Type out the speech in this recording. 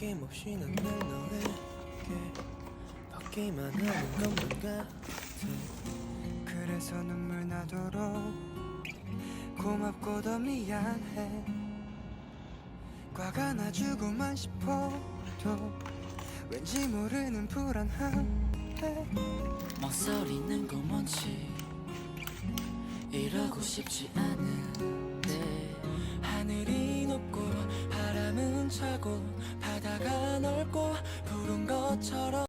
아낌없이 난 늘 너에게 받기만 하는 것만 같아. 그래서 눈물 나도록 고맙고 더 미안해. 과가 나주고만 싶어도 왠지 모르는 불안함에 망설이는 건 뭔지 이러고 싶지 않은데 하늘이 높고 바람은 차고 바다가 넓고 푸른 것처럼